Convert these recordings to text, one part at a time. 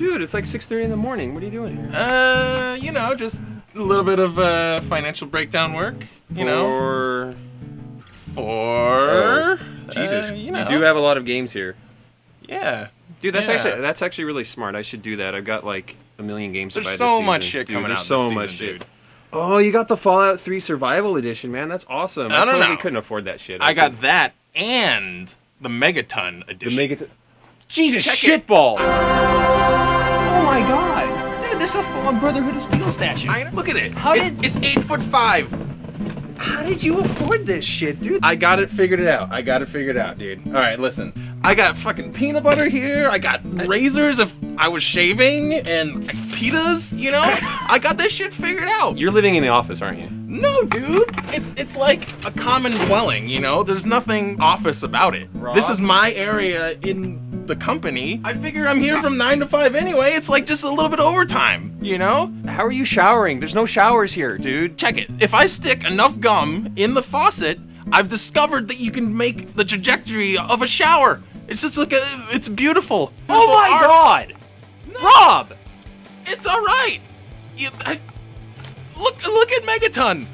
Dude, it's like 6:30 in the morning. What are you doing here? You know, just a little bit of financial breakdown work. Jesus, you know. you do have a lot of games here. Yeah. Dude, that's actually really smart. I should do that. I've got like a million games to buy There's this so season. much shit Dude, coming out there's so this much season, shit. dude. Oh, you got the Fallout 3 Survival Edition, man. That's awesome. I don't totally know. couldn't afford that shit. I got that and the Megaton edition. Jesus, shitball! Oh my god! Dude, this is a full-on Brotherhood of Steel statue. Look at it. How it's 8'5". How did you afford this shit, dude? I got it figured out. Dude. All right, listen. I got fucking peanut butter here. I got razors if I was shaving and pitas, you know? I got this shit figured out. You're living in the office, aren't you? No, dude. It's like a common dwelling, you know? There's nothing office about it. Rob? This is my area in the company. I figure I'm here from 9 to 5 anyway. It's like just a little bit overtime, you know? How are you showering? There's no showers here, dude. Check it. If I stick enough gum in the faucet, I've discovered that you can make the trajectory of a shower. It's just like it's beautiful. Oh my god! No, Rob! It's alright! Look at Megaton!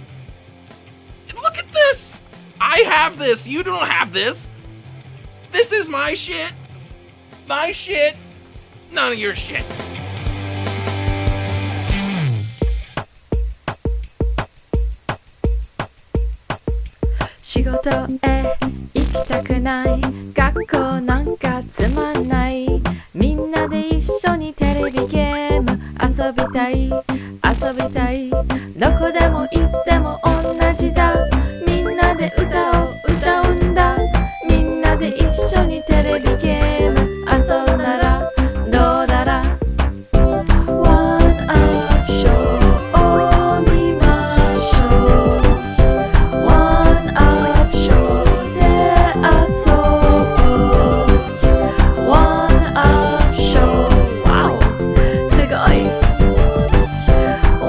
Look at this! I have this, you don't have this! This is my shit! My shit! None of your shit!仕事へ行きたくない学校なんかつまんないみんなで一緒にテレビゲーム遊びたいどこでも行っても同じだみんなで歌を歌うんだみんなで一緒にテレビゲーム遊んだらどうだらワンアップショーを見ましょうワンアップショーで遊ぼうワンアップショーワオすごい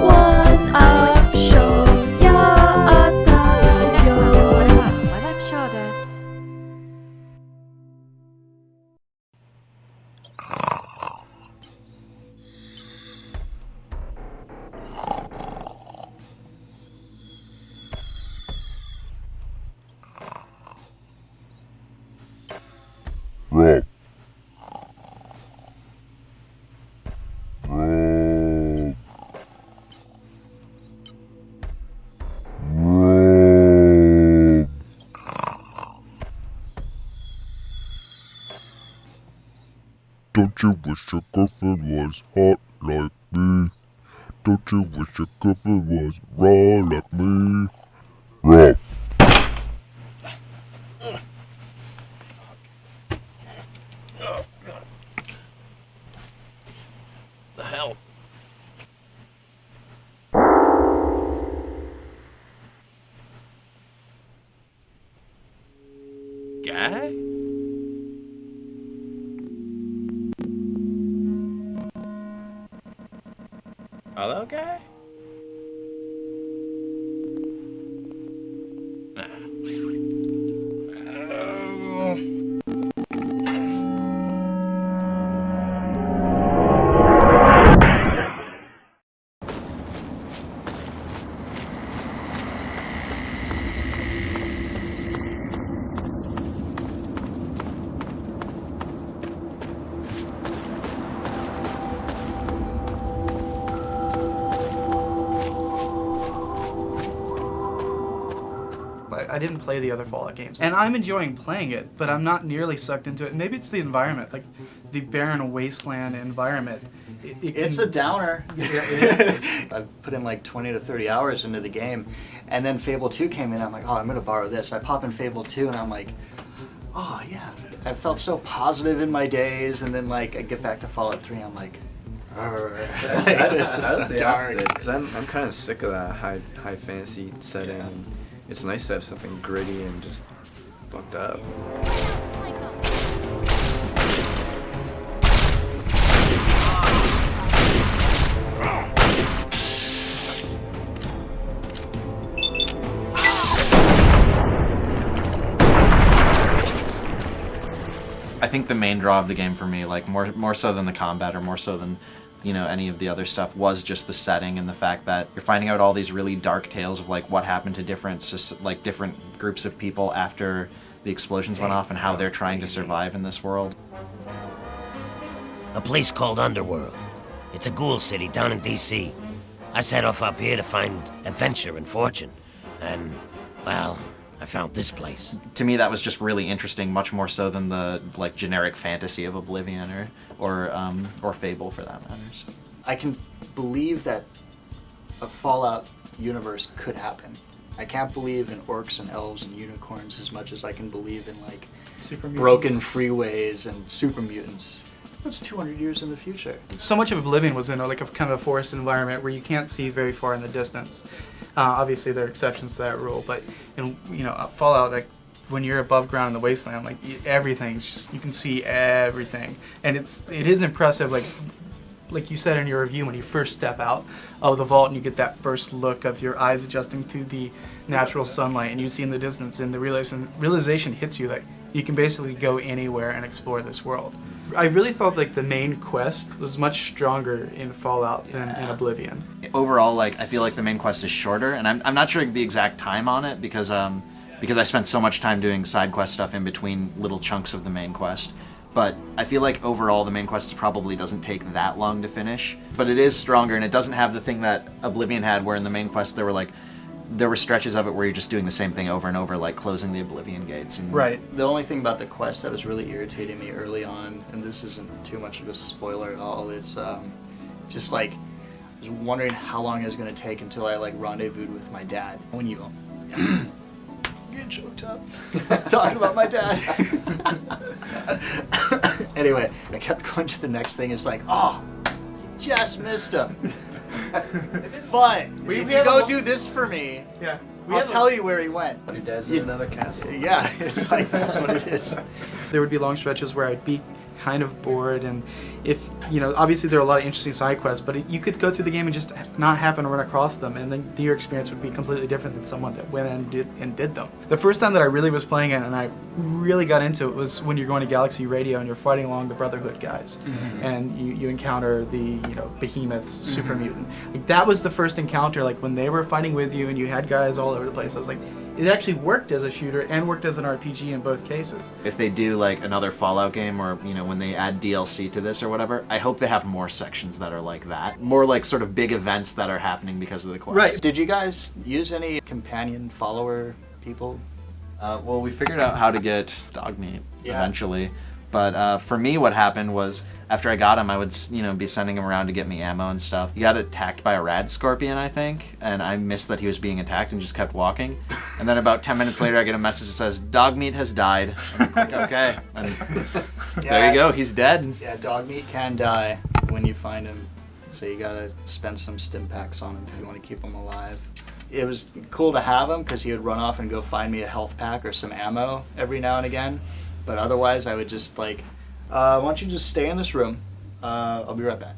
ワンアップショーやったよワンアップショーですRob. Don't you wish your girlfriend was hot like me? Don't you wish your girlfriend was raw like me? Rob. The hell? Guy? Hello, guy? I didn't play the other Fallout games, and I'm enjoying playing it, but I'm not nearly sucked into it. Maybe it's the environment, like the barren wasteland environment. It's a downer. I've put in like 20 to 30 hours into the game, and then Fable 2 came in. I'm like, oh, I'm gonna borrow this. I pop in Fable 2, and I'm like, oh yeah. I felt so positive in my days, and then like I get back to Fallout 3, I'm like, this is so dark. Because I'm kind of sick of that high fantasy setting. Yeah. It's nice to have something gritty and just fucked up. I think think the main draw of the game for me, like more so than the combat or more so than any of the other stuff, was just the setting and the fact that you're finding out all these really dark tales of like what happened to different groups of people after the explosions went off and how they're trying to survive in this world. A place called Underworld. It's a ghoul city down in D.C. I set off up here to find adventure and fortune, and, well, I found this place. To me, that was just really interesting, much more so than the generic fantasy of Oblivion or Fable, for that matter. So. I can believe that a Fallout universe could happen. I can't believe in orcs and elves and unicorns as much as I can believe in super broken freeways and super mutants. That's 200 years in the future. So much of Oblivion was in a kind of a forest environment where you can't see very far in the distance. Obviously, there are exceptions to that rule, but in Fallout, when you're above ground in the wasteland, everything's just, you can see everything, and it is impressive. Like you said in your review, when you first step out of the vault and you get that first look of your eyes adjusting to the natural sunlight, and you see in the distance, and the realization hits you that you can basically go anywhere and explore this world. I really thought the main quest was much stronger in Fallout than in Oblivion. Overall, I feel like the main quest is shorter, and I'm not sure the exact time on it because I spent so much time doing side quest stuff in between little chunks of the main quest. But I feel like overall the main quest probably doesn't take that long to finish. But it is stronger, and it doesn't have the thing that Oblivion had, where in the main quest there were stretches of it where you're just doing the same thing over and over, like closing the Oblivion gates. Right. The only thing about the quest that was really irritating me early on, and this isn't too much of a spoiler at all, is just I was wondering how long it was going to take until I rendezvoused with my dad. When you getting choked up talking about my dad. Anyway, I kept going to the next thing. It's oh, you just missed him. But if you go do this for me, yeah, I'll tell you where he went. Your dad's in another castle. Yeah, it's that's what it is. There would be long stretches where I'd be kind of bored, and if obviously there are a lot of interesting side quests, but you could go through the game and just not happen to run across them, and then your experience would be completely different than someone that went and did them. The first time that I really was playing it and I really got into it was when you're going to Galaxy Radio and you're fighting along the Brotherhood guys, and you encounter the behemoths, super mutant. That was the first encounter, when they were fighting with you and you had guys all over the place. I was it actually worked as a shooter and worked as an RPG in both cases. If they do another Fallout game, or when they add DLC to this or whatever, I hope they have more sections that are like that. More sort of big events that are happening because of the quest. Right. Did you guys use any companion follower people? Well, we figured out how to get Dogmeat eventually. But for me, what happened was, after I got him, I would be sending him around to get me ammo and stuff. He got attacked by a rad scorpion, I think, and I missed that he was being attacked and just kept walking. And then about 10 minutes later, I get a message that says, Dogmeat has died. I'm like, okay. And there you go, he's dead. Yeah, Dogmeat can die when you find him, so you gotta spend some stim packs on him if you want to keep him alive. It was cool to have him because he would run off and go find me a health pack or some ammo every now and again. But otherwise, I would just why don't you just stay in this room? I'll be right back.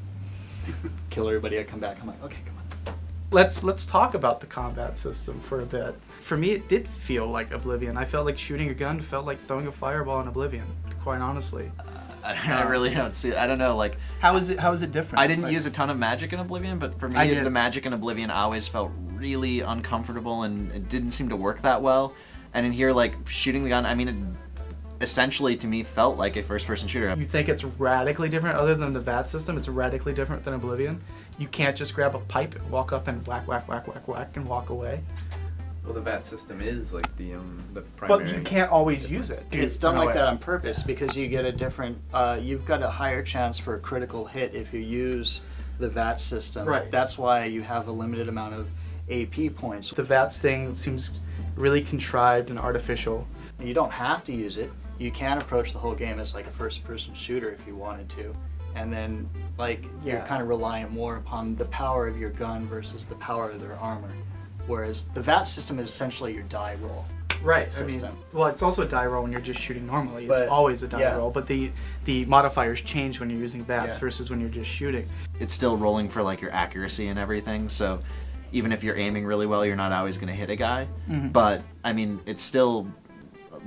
Kill everybody, I come back. I'm like, okay, come on. Let's talk about the combat system for a bit. For me, it did feel like Oblivion. I felt like shooting a gun felt like throwing a fireball in Oblivion, quite honestly. I really don't see. I don't know. How is it different? I didn't use a ton of magic in Oblivion, but for me, the magic in Oblivion always felt really uncomfortable, and it didn't seem to work that well. And in here, shooting the gun, I mean, it essentially to me felt like a first-person shooter. You think it's radically different, other than the VAT system? It's radically different than Oblivion. You can't just grab a pipe and walk up and whack, whack, whack, whack, whack, and walk away. Well, the VAT system is the primary. But you can't always use it. It's done like that on purpose because you get a different. You've got a higher chance for a critical hit if you use the VAT system. Right. That's why you have a limited amount of AP points. The VAT thing seems really contrived and artificial. You don't have to use it. You can approach the whole game as a first-person shooter if you wanted to, and then you're kind of reliant more upon the power of your gun versus the power of their armor. Whereas the VAT system is essentially your die roll. Right. System. It's also a die roll when you're just shooting normally. It's always a die roll, but the modifiers change when you're using VATs versus when you're just shooting. It's still rolling for your accuracy and everything, so even if you're aiming really well, you're not always going to hit a guy. But I mean, it's still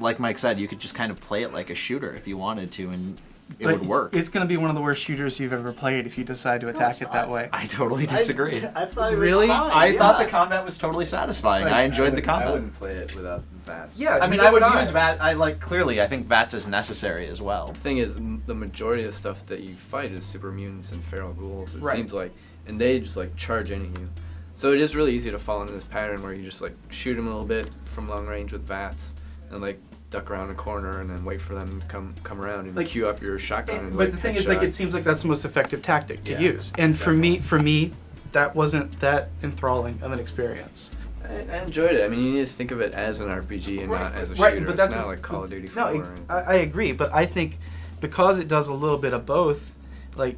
like Mike said, you could just kind of play it like a shooter if you wanted to, and it But would work. It's going to be one of the worst shooters you've ever played if you decide to attack it that way. I totally disagree. I thought it was Really? fine, I thought the combat was totally satisfying. Like, I enjoyed the I combat. wouldn't play it without VATS. Yeah, I mean, neither I would would use I. VAT. I think VATS is necessary as well. The thing is, the majority of the stuff that you fight is super mutants and feral ghouls. It Right. seems like, and they just like charge into you. So it is really easy to fall into this pattern where you just like shoot them a little bit from long range with VATS, and like duck around a corner and then wait for them to come around and Like- queue up your shotgun. And, But like, the thing is, like, headshot. it seems like that's the most effective tactic to Yeah, use. And for me, that wasn't that enthralling of an experience. I enjoyed it. I mean, you need to think of it as an RPG and not as a Right, shooter. but that's it's not the- like Call of Duty 4. No, I agree, but I think because it does a little bit of both, like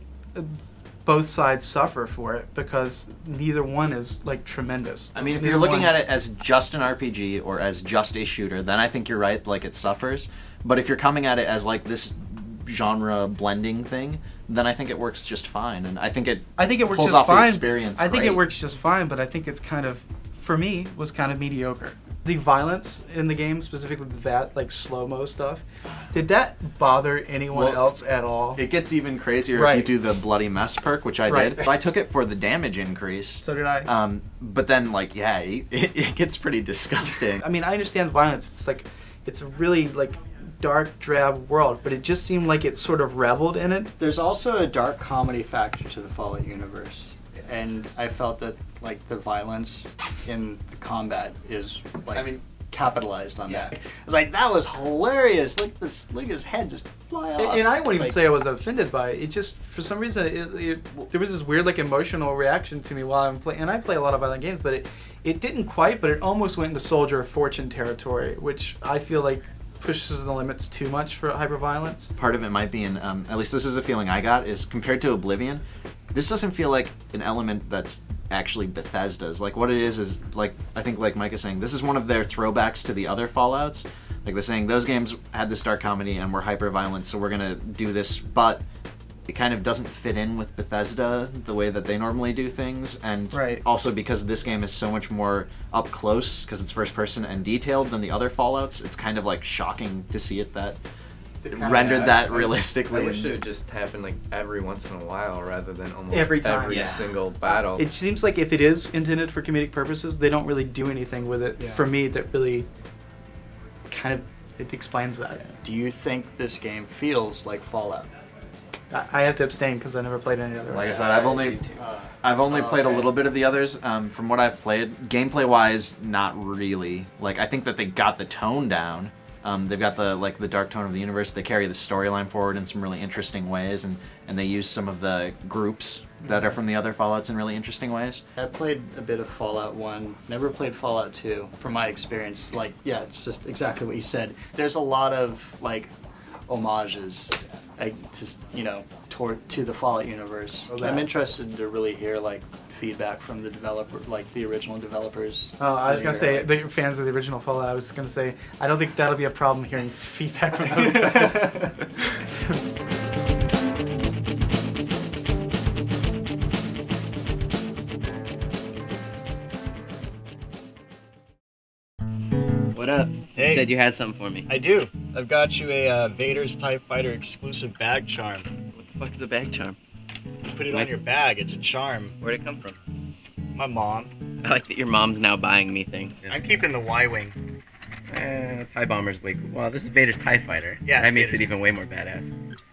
both sides suffer for it because neither one is like tremendous. I mean, if Neither you're looking one- at it as just an RPG or as just a shooter, then I think you're right, like it suffers. But if you're coming at it as like this genre blending thing, then I think it works just fine. And I think it works pulls just off the fine. experience I think it great. works just fine, but I think it's kind of, for me, was kind of mediocre. The violence in the game, specifically that like slow-mo stuff, did that bother anyone Well, else at all? It gets even crazier Right. if you do the bloody mess perk, which I Right. did. I took it for the damage increase. So did I. But then, like, yeah, it gets pretty disgusting. I mean, I understand violence. It's like, it's a really like dark, drab world, but it just seemed like it sort of reveled in it. There's also a dark comedy factor to the Fallout universe, and I felt that like the violence in the combat is like, I mean, capitalized on yeah. that. It's like that was hilarious. Look at his head just fly off. And I wouldn't even Like, say I was offended by it. It just, for some reason, there was this weird like emotional reaction to me while I'm playing. And I play a lot of violent games, but it didn't quite, but it almost went into Soldier of Fortune territory, which I feel like pushes the limits too much for hyperviolence. Part of it might be in, at least this is a feeling I got, is compared to Oblivion, this doesn't feel like an element that's actually Bethesda's. Like, what it is like, I think like Mike is saying, this is one of their throwbacks to the other Fallouts. Like, they're saying those games had this dark comedy and were hyper-violent, so we're gonna do this, but it kind of doesn't fit in with Bethesda the way that they normally do things, and Right. also because this game is so much more up close, because it's first person and detailed than the other Fallouts, it's kind of like shocking to see it that rendered that realistically. I wish it would just happen like every once in a while rather than almost Every time. Yeah. single battle. It seems like if it is intended for comedic purposes, they don't really do anything with it. Yeah. For me, that really kind of it explains that. Do you think this game feels like Fallout? I have to abstain because I never played any others. Like I said, I've only played a little bit of the others. From what I've played, gameplay wise, not really. Like, I think that they got the tone down. They've got the dark tone of the universe. They carry the storyline forward in some really interesting ways, and they use some of the groups that are from the other Fallouts in really interesting ways. I played a bit of Fallout 1, never played Fallout 2. From my experience, like, yeah, it's just exactly what you said. There's a lot of, like, homages, to the Fallout universe. I'm interested to really hear, like, feedback from the developer, like, the original developers. Oh, I was gonna say Really the fans of the original Fallout. I was gonna say I don't think that'll be a problem hearing feedback from those guys. What up? Hey. You said you had something for me. I do. I've got you a Vader's TIE Fighter exclusive bag charm. What the fuck is a bag charm? You put it on your bag, it's a charm. Where'd it come from? My mom. I like that your mom's now buying me things. I'm keeping the Y-Wing. TIE Bomber's way cool. Well, this is Vader's TIE Fighter. Yeah, That makes it Vader's- even way more badass.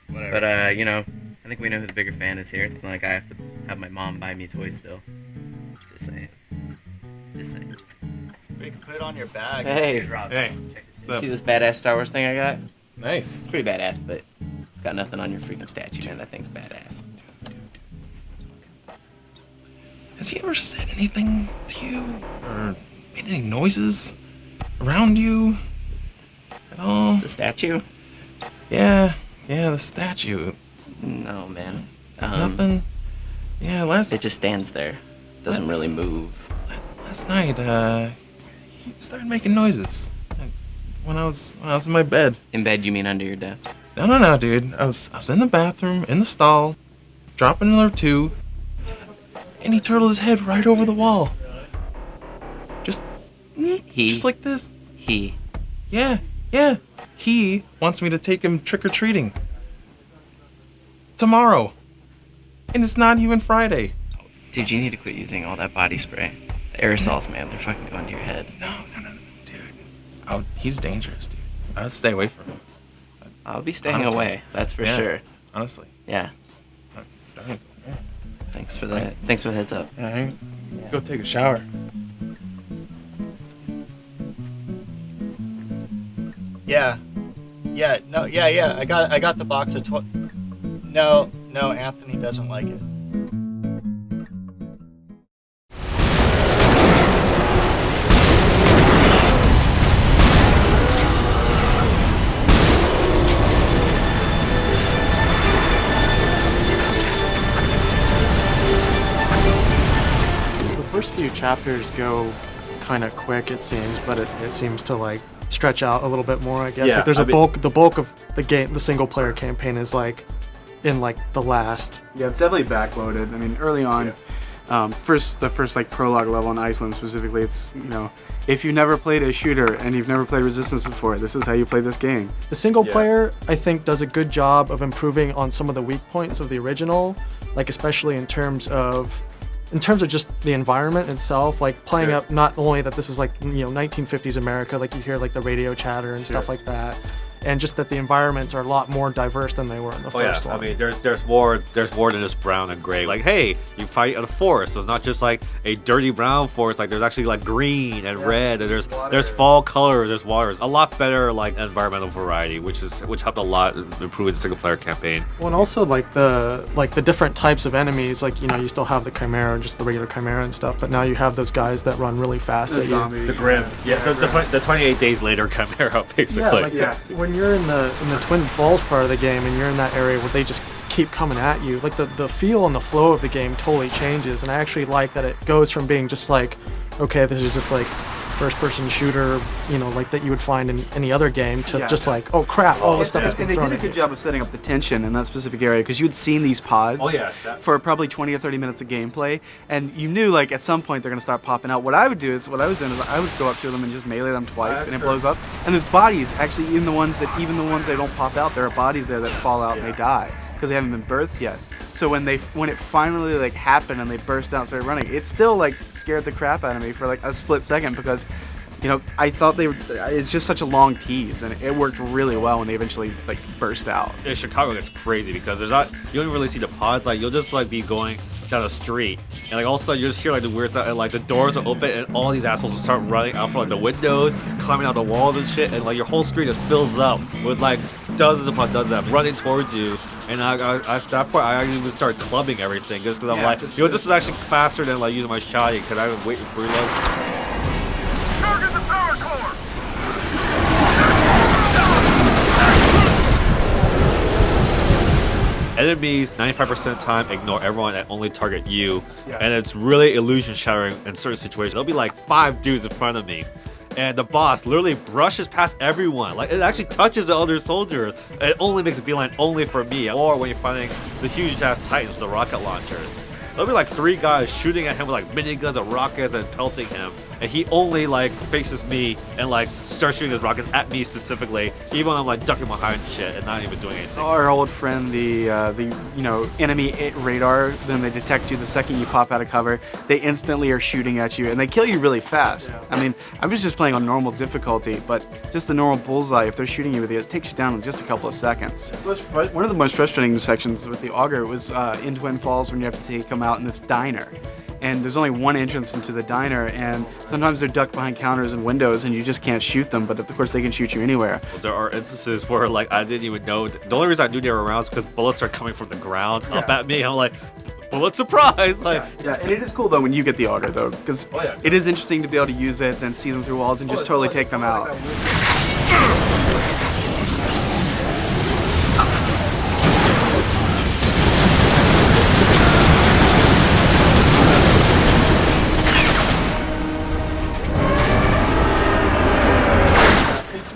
Whatever. But, I think we know who the bigger fan is here. It's not like I have to have my mom buy me toys still. Just saying. Just saying. You can put it on your bag. Hey. Hey. You see this badass Star Wars thing I got? Nice. It's pretty badass, but it's got nothing on your freaking statue, man. That thing's badass. Has he ever said anything to you? Or made any noises around you? At all? The statue? Yeah, the statue. No, man. Nothing? Yeah, It just stands there. Doesn't really move. last night, he started making noises. When I was in my bed. In bed, you mean under your desk? No, dude. I was in the bathroom, in the stall, dropping another two, and he turtled his head right over the wall. Just He? like this. He. Yeah, Yeah, he wants me to take him trick-or-treating. Tomorrow. And it's not even Friday. Dude, you need to quit using all that body spray. The aerosols, man, they're fucking going to your head. No, dude. Oh, he's dangerous, dude. I'd stay away from him. I'll be staying Honestly. away, that's for Yeah, sure. Honestly. Yeah. Yeah. Thanks for the heads up. Go take a shower. Yeah. I got the box of No, Anthony doesn't like it. The first few chapters go kind of quick, it seems, but it seems to like stretch out a little bit more, I guess. Yeah, like there's the bulk of the game, the single player campaign is like in like the last. Yeah, it's definitely backloaded. I mean, early on, the first like prologue level in Iceland specifically, it's, you know, if you've never played a shooter and you've never played Resistance before, this is how you play this game. The single player, I think, does a good job of improving on some of the weak points of the original, like especially in terms of just the environment itself, like playing up not only that this is like, you know, 1950s America, like you hear like the radio chatter and stuff like that, and just that the environments are a lot more diverse than they were in the first one. I mean, there's more than just brown and gray. Like, hey, you fight in a forest. So it's not just like a dirty brown forest. Like, there's actually like green and red, and there's fall colors, there's waters. A lot better like environmental variety, which helped a lot improve the single player campaign. Well, and also like the different types of enemies. Like, you know, you still have the Chimera, just the regular Chimera and stuff, but now you have those guys that run really fast at you. The Grims. Yeah, the 28 days later Chimera, basically. When you're in the Twin Falls part of the game and you're in that area where they just keep coming at you, like the feel and the flow of the game totally changes. And I actually like that it goes from being just like, okay, this is just like first-person shooter, you know, like that you would find in any other game, to just like, oh crap, all this stuff has been thrown at you. And they did a good job of setting up the tension in that specific area, because you had seen these pods for probably 20 or 30 minutes of gameplay, and you knew like at some point they're gonna start popping out. What I was doing is I would go up to them and just melee them twice, and it blows up. And there's bodies, actually, even the ones that don't pop out, there are bodies there that fall out and they die because they haven't been birthed yet. So when it finally like happened and they burst out and started running, it still like scared the crap out of me for like a split second, because, you know, I thought it's just such a long tease, and it worked really well when they eventually like burst out. In Chicago, it's crazy because you don't really see the pods. Like, you'll just like be going down the street, and like all of a sudden you just hear like the weird sound, and like the doors are open, and all these assholes will start running out from like the windows, climbing out the walls and shit, and like your whole screen just fills up with like dozens upon dozens of them running towards you. And at that point, I actually would start clubbing everything, just because I'm like, you know, this is actually faster than like using my shotty, because I've been waiting for reload. Target the power core! Enemies 95% of the time ignore everyone and only target you, and it's really illusion shattering in certain situations. There'll be like 5 dudes in front of me, and the boss literally brushes past everyone. Like, it actually touches the other soldiers, and it only makes a beeline only for me. Or when you're fighting the huge ass titans with the rocket launchers, there'll be like 3 guys shooting at him with like miniguns and rockets and pelting him, and he only like faces me and like starts shooting his rockets at me specifically, even when I'm like ducking behind shit and not even doing anything. Our old friend, the enemy radar, then they detect you the second you pop out of cover. They instantly are shooting at you, and they kill you really fast. I mean, I was just playing on normal difficulty, but just the normal bullseye, if they're shooting you with it takes you down in just a couple of seconds. One of the most frustrating sections with the auger was in Twin Falls, when you have to take them out in this diner. And there's only one entrance into the diner, and sometimes they're ducked behind counters and windows, and you just can't shoot them, but of course they can shoot you anywhere. There are instances where like I didn't even know. The only reason I knew they were around is because bullets are coming from the ground up at me. I'm like, bullet surprise! Like, and it is cool though when you get the auger though, because it is interesting to be able to use it and see them through walls and just totally take them out.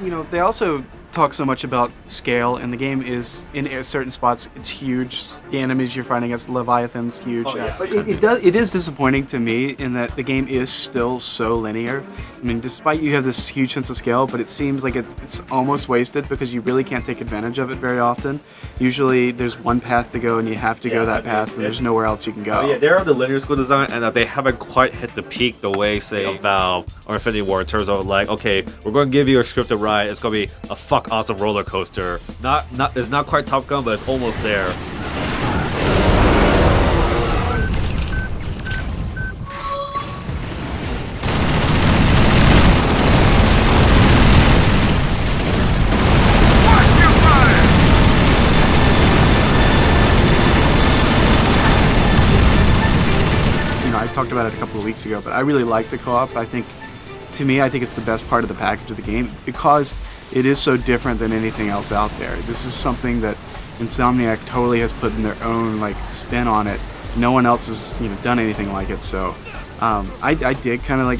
You know, they also talk so much about scale, and the game is in certain spots it's huge. The enemies you're fighting against, Leviathan's huge. But it is disappointing to me in that the game is still so linear. I mean, despite you have this huge sense of scale, but it seems like it's almost wasted because you really can't take advantage of it very often. Usually there's one path to go and you have to go that path, and there's nowhere else you can go. Yeah, they're the linear school design, and they haven't quite hit the peak the way, say, Valve or Infinity War in terms of like, okay, we're going to give you a scripted ride. It's going to be a fuck awesome roller coaster. It's not quite Top Gun, but it's almost there. I talked about it a couple of weeks ago, but I really like the co-op. To me, I think it's the best part of the package of the game because it is so different than anything else out there. This is something that Insomniac totally has put in their own spin on it. No one else has done anything like it. So I did kind of like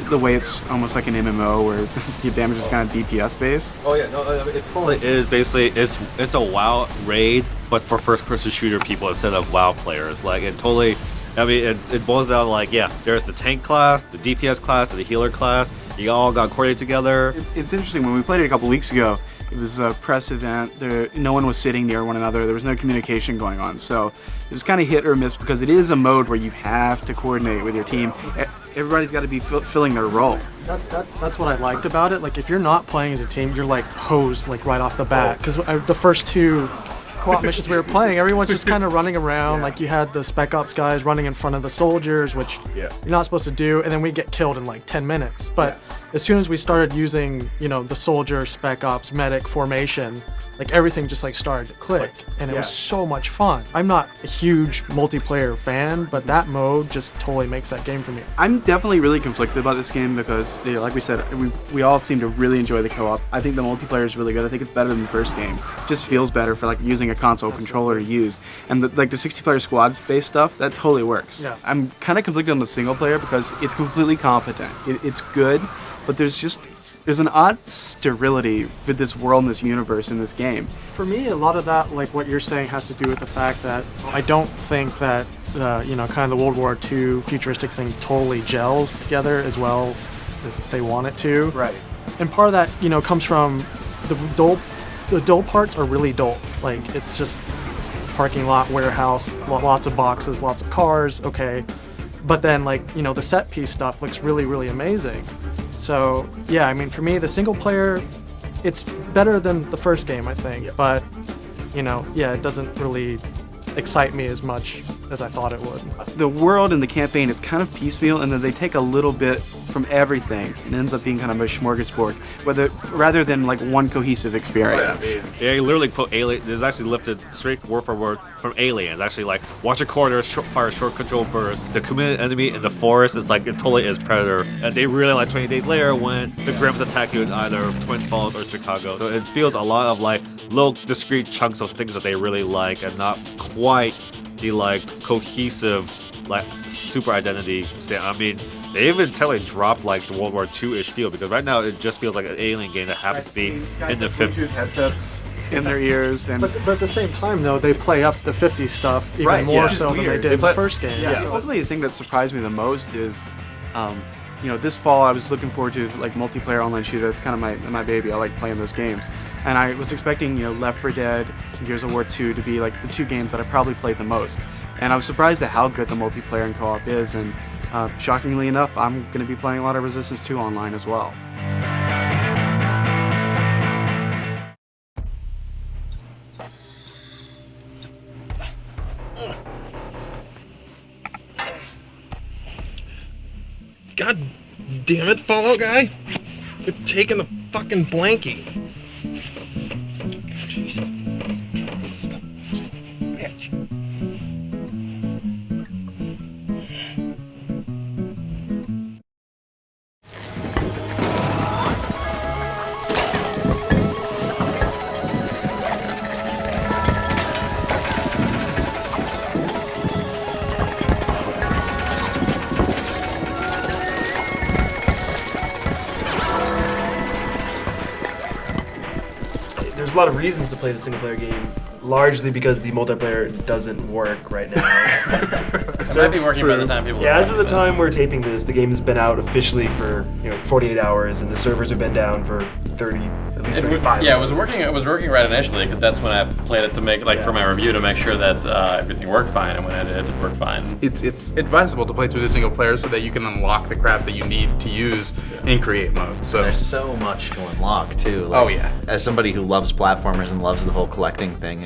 the way it's almost like an MMO where your damage is kind of DPS based. Oh yeah, no, it totally is. Basically, it's a WoW raid, but for first-person shooter people instead of WoW players. Like it totally. I mean, it boils down to there's the tank class, the DPS class, and the healer class. You all got coordinated together. It's interesting. When we played it a couple weeks ago, it was a press event. No one was sitting near one another. There was no communication going on. So it was kind of hit or miss because it is a mode where you have to coordinate with your team. Everybody's got to be filling their role. That's what I liked about it. Like if you're not playing as a team, you're hosed right off the bat. Because the first two co-op missions we were playing, everyone's just kind of running around. Like you had the Spec Ops guys running in front of the soldiers, which you're not supposed to do, and then we get killed in 10 minutes. But as soon as we started using, the soldier, Spec Ops, medic formation, everything just started to click, and it was so much fun. I'm not a huge multiplayer fan, but that mode just totally makes that game for me. I'm definitely really conflicted about this game because, like we said, we all seem to really enjoy the co-op. I think the multiplayer is really good. I think it's better than the first game. It just feels better for using a console controller to use. And the 60-player squad-based stuff, that totally works. Yeah. I'm kind of conflicted on the single player because it's completely competent. It's good, but there's an odd sterility with this world and this universe in this game. For me, a lot of that, what you're saying, has to do with the fact that I don't think that, kind of the World War II futuristic thing totally gels together as well as they want it to. Right. And part of that, comes from the dull parts are really dull. It's just parking lot, warehouse, lots of boxes, lots of cars, okay. But then, the set piece stuff looks really, really amazing. So, yeah, I mean, for me, the single player, it's better than the first game, I think. Yep. But, it doesn't really excite me as much as I thought it would. The world and the campaign, it's kind of piecemeal, and then they take a little bit from everything and ends up being kind of a smorgasbord, rather than one cohesive experience. They literally put Alien. There's actually lifted straight word for word from Alien. It's actually watch a corner, fire short control burst. The committed enemy in the forest is it totally is Predator. And they really 20 days later when the Grims attack you in either Twin Falls or Chicago. So it feels a lot of little discrete chunks of things that they really like, and not quite the cohesive super identity. I mean, they even dropped the World War II-ish feel, because right now it just feels like an Alien game that happens to be in the 50s. Headsets in their ears, and but at the same time though, they play up the 50s stuff even more so than they did in the first game. Yeah. So ultimately, the thing that surprised me the most is, this fall I was looking forward to multiplayer online shooter. That's kind of my baby. I like playing those games, and I was expecting Left 4 Dead and Gears of War 2 to be the two games that I probably played the most. And I was surprised at how good the multiplayer and co-op is, and shockingly enough, I'm going to be playing a lot of Resistance 2 online as well. God damn it, Fallout guy! You're taking the fucking blankie. Jesus. Bitch. lot of reasons to play the single player game, largely because the multiplayer doesn't work right now. It might be working by the time people. Yeah, as of the time we're taping this, the game has been out officially for 48 hours, and the servers have been down for 30, at least 35. Yeah, it was working. It was working right initially because that's when I played it to make for my review to make sure that everything worked fine, and when it did, it worked fine. It's advisable to play through the single player so that you can unlock the crap that you need to use in create mode. So there's so much to unlock too. Like, oh yeah. As somebody who loves platformers and loves the whole collecting thing,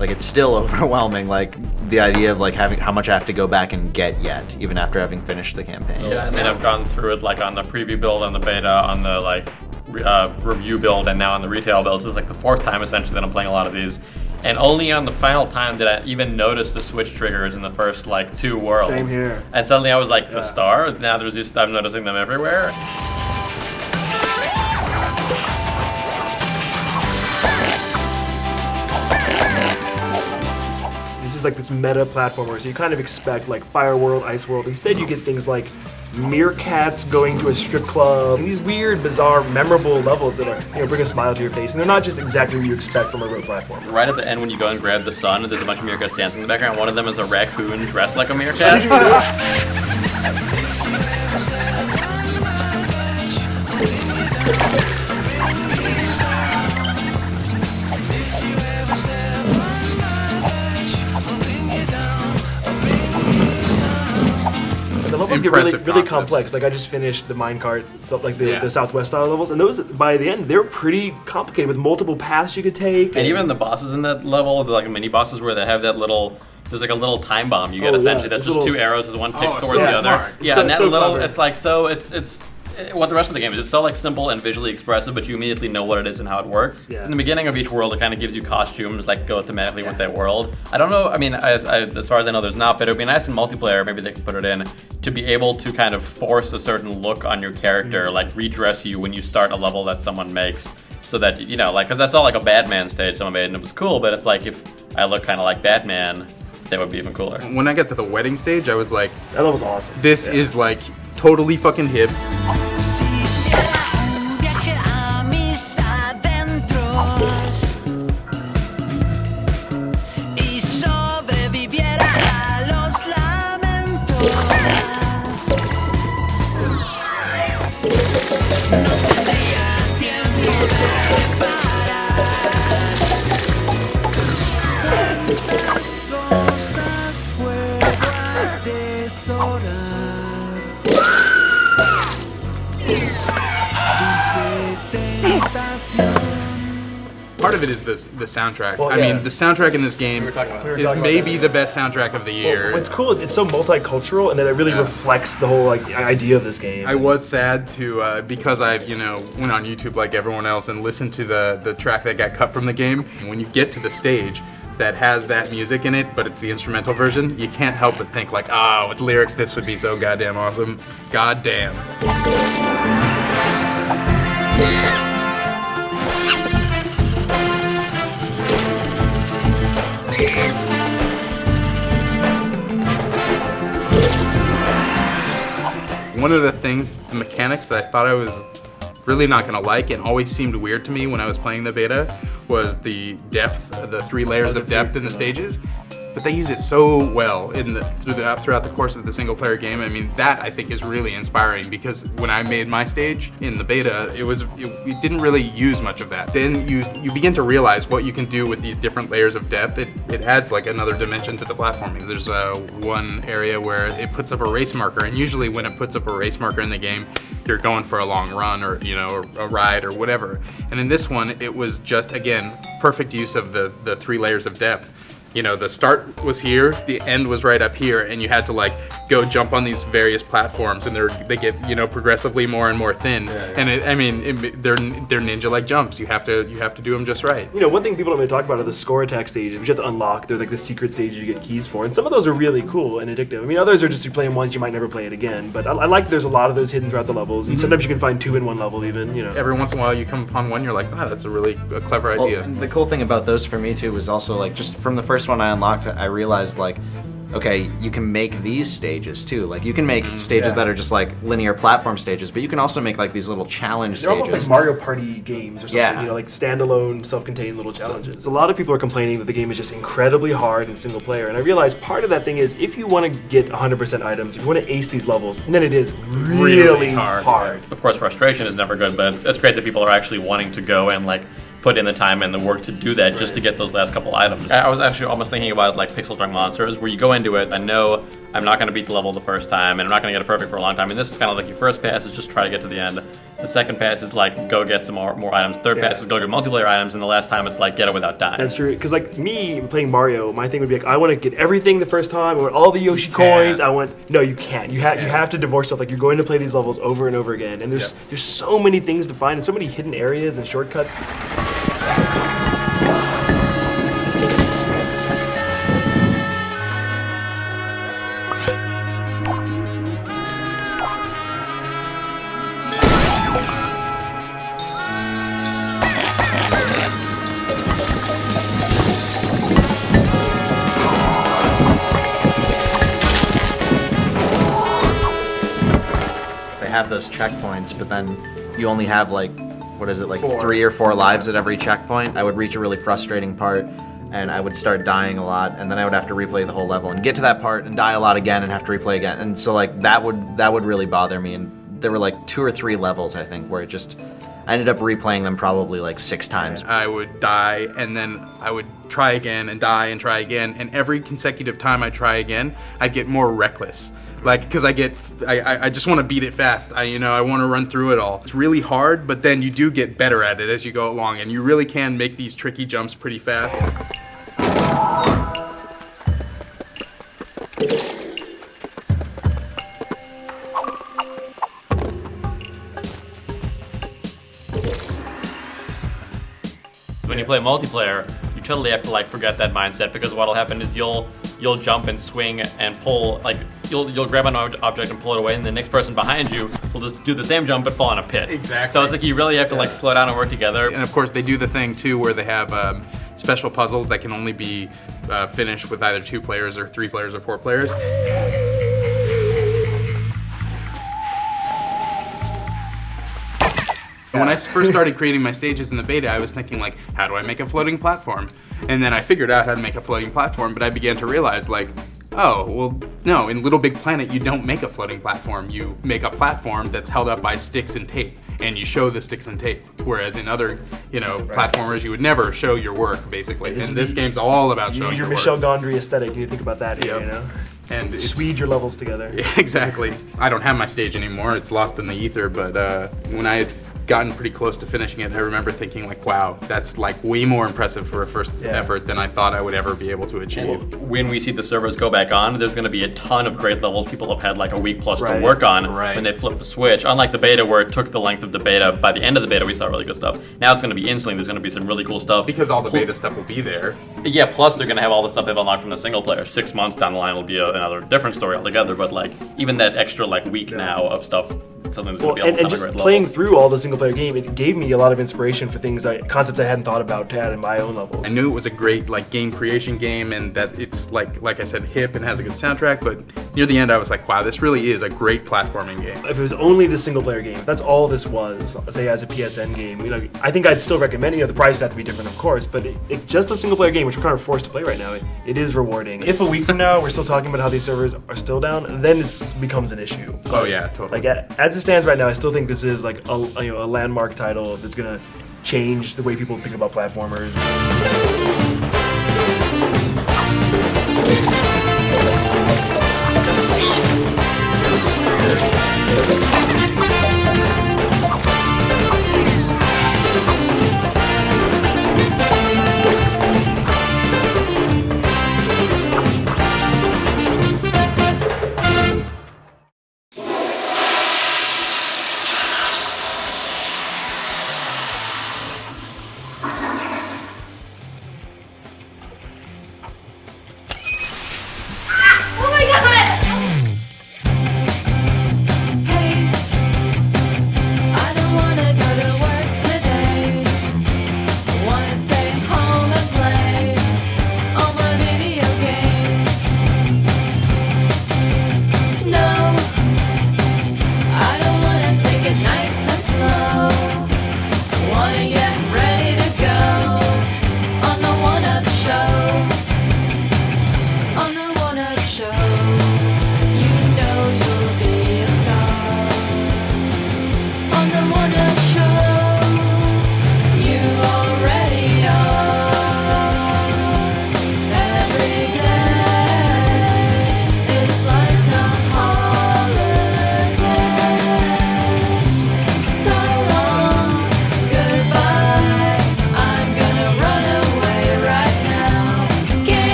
it's still overwhelming. Like the idea of having how much I have to go back and get yet, even after having finished the campaign. Yeah, I mean I've gone through it on the preview build, on the beta, on the review build, and now on the retail builds. It's the fourth time essentially that I'm playing a lot of these. And only on the final time did I even notice the switch triggers in the first 2 worlds. Same here. And suddenly I was the star. Now I'm noticing them everywhere. This is this meta platformer, so you kind of expect Fire World, Ice World. Instead, you get things like meerkats going to a strip club, and these weird, bizarre, memorable levels that are bring a smile to your face, and they're not just exactly what you expect from a real platformer. Right at the end, when you go and grab the sun, there's a bunch of meerkats dancing in the background. One of them is a raccoon dressed like a meerkat. The levels get really complex. I just finished the minecart stuff, the Southwest style levels, and those by the end they were pretty complicated with multiple paths you could take. And even the bosses in that level, the mini bosses where they have that little. There's a little time bomb you get essentially. That's just 2 arrows as one picks towards the other. Yeah, and that little. Clever. It's what the rest of the game is. It's so simple and visually expressive, but you immediately know what it is and how it works. Yeah. In the beginning of each world, it kind of gives you costumes go thematically with that world. I don't know. I mean, as far as I know, there's not, but it would be nice in multiplayer. Maybe they could put it in to be able to kind of force a certain look on your character, redress you when you start a level that someone makes. So that because I saw a Batman stage someone made and it was cool, but it's if I look kind of like Batman, that would be even cooler. When I got to the wedding stage, I was like, that was awesome. This is totally fucking hip. Part of it is the soundtrack. Well, I mean, the soundtrack in this game is maybe the best soundtrack of the year. Well, what's cool is it's so multicultural, and that it really reflects the whole idea of this game. I was sad to because I went on YouTube like everyone else and listened to the track that got cut from the game. And when you get to the stage that has that music in it, but it's the instrumental version, you can't help but think with lyrics this would be so goddamn awesome. Goddamn. One of the things, the mechanics that I thought I was really not gonna like and always seemed weird to me when I was playing the beta was the depth, the 3 layers of depth in the stages. But they use it so well throughout the course of the single player game. I mean, that I think is really inspiring because when I made my stage in the beta, it didn't really use much of that. Then you begin to realize what you can do with these different layers of depth. It adds another dimension to the platforming. There's one area where it puts up a race marker, and usually when it puts up a race marker in the game, you're going for a long run or a ride or whatever. And in this one, it was just again perfect use of the 3 layers of depth. The start was here, the end was right up here, and you had to go jump on these various platforms, and they get progressively more and more thin. And they're ninja-like jumps. You have to do them just right. One thing people don't really talk about are the score attack stages, which you have to unlock. They're the secret stages you get keys for, and some of those are really cool and addictive. I mean, others are just you play them once, you might never play it again. But I like there's a lot of those hidden throughout the levels, and sometimes you can find 2 in one level even. Every once in a while you come upon one, you're like, that's a really clever idea. And the cool thing about those for me too was also just from the first one I unlocked, I realized okay, you can make these stages too. Like you can make stages that are just like linear platform stages, but you can also make like these little challenge They're stages. almost like Mario Party games or something, Yeah. you know, like standalone, self-contained little challenges. A lot of people are complaining that the game is just incredibly hard in single player, and I realize part of that thing is if you want to get 100% items, if you want to ace these levels, then it is really hard. Of course, frustration is never good, but it's great that people are actually wanting to go and like put in the time and the work to do that just to get those last couple items. I was actually almost thinking about like Pixel Junk Monsters, where you go into it, I know I'm not going to beat the level the first time, and I'm not going to get it perfect for a long time. And this is kind of like your first pass is just try to get to the end. The second pass is like go get some more items. Third pass is go get multiplayer items, and the last time it's like get it without dying. That's true, because like me playing Mario, my thing would be like, I want to get everything the first time, I want all the Yoshi coins, I want... No, you can't. You have to divorce stuff. Like you're going to play these levels over and over again, and there's so many things to find, and so many hidden areas and shortcuts. Have those checkpoints, but then you only have like, what is it, like 4. 3 or 4 lives at every checkpoint. I would reach a really frustrating part and I would start dying a lot, and then I would have to replay the whole level and get to that part and die a lot again and have to replay again. And so like that would really bother me, and there were like 2 or 3 levels I think where I ended up replaying them probably like 6 times. I would die, and then I would try again and die and try again, and every consecutive time I try again, I'd get more reckless. Like, because I just want to beat it fast. I want to run through it all. It's really hard, but then you do get better at it as you go along, and you really can make these tricky jumps pretty fast. When you play multiplayer, you totally have to like forget that mindset, because what'll happen is you'll jump and swing and pull, like you'll grab an object and pull it away, and the next person behind you will just do the same jump but fall in a pit. Exactly. So it's like you really have to like slow down and work together. And of course they do the thing too where they have special puzzles that can only be finished with either 2 players or 3 players or 4 players. When I first started creating my stages in the beta, I was thinking like, how do I make a floating platform? And then I figured out how to make a floating platform, but I began to realize like, oh, well, no, in LittleBigPlanet you don't make a floating platform. You make a platform that's held up by sticks and tape, and you show the sticks and tape. Whereas in other, platformers, you would never show your work, basically. And this game's all about showing your work. Michel Gondry aesthetic, you need to think about that here, you know? And Swede your levels together. Yeah, exactly. I don't have my stage anymore. It's lost in the ether, but when I had gotten pretty close to finishing it, I remember thinking like, wow, that's like way more impressive for a first effort than I thought I would ever be able to achieve. When we see the servers go back on, there's going to be a ton of great levels people have had like a week plus to work on when they flip the switch. Unlike the beta where it took the length of the beta, by the end of the beta we saw really good stuff. Now it's going to be instantly, there's going to be some really cool stuff. Because all the beta stuff will be there. Yeah, plus they're going to have all the stuff they've unlocked from the single player. 6 months down the line will be another different story altogether, but like even that extra like week now of stuff, something's going to be a ton and of just great playing levels. through all the single player game, it gave me a lot of inspiration for things, concepts I hadn't thought about to add in my own levels. I knew it was a great like game creation game, and that it's like I said, hip and has a good soundtrack, but near the end I was like, wow, this really is a great platforming game. If it was only the single player game, if that's all this was, say as a PSN game, I think I'd still recommend it. The price would have to be different, of course, but it just the single player game, which we're kind of forced to play right now, it is rewarding. If a week from now we're still talking about how these servers are still down, then it becomes an issue. Oh yeah, totally. Like as it stands right now, I still think this is like a landmark title that's gonna change the way people think about platformers.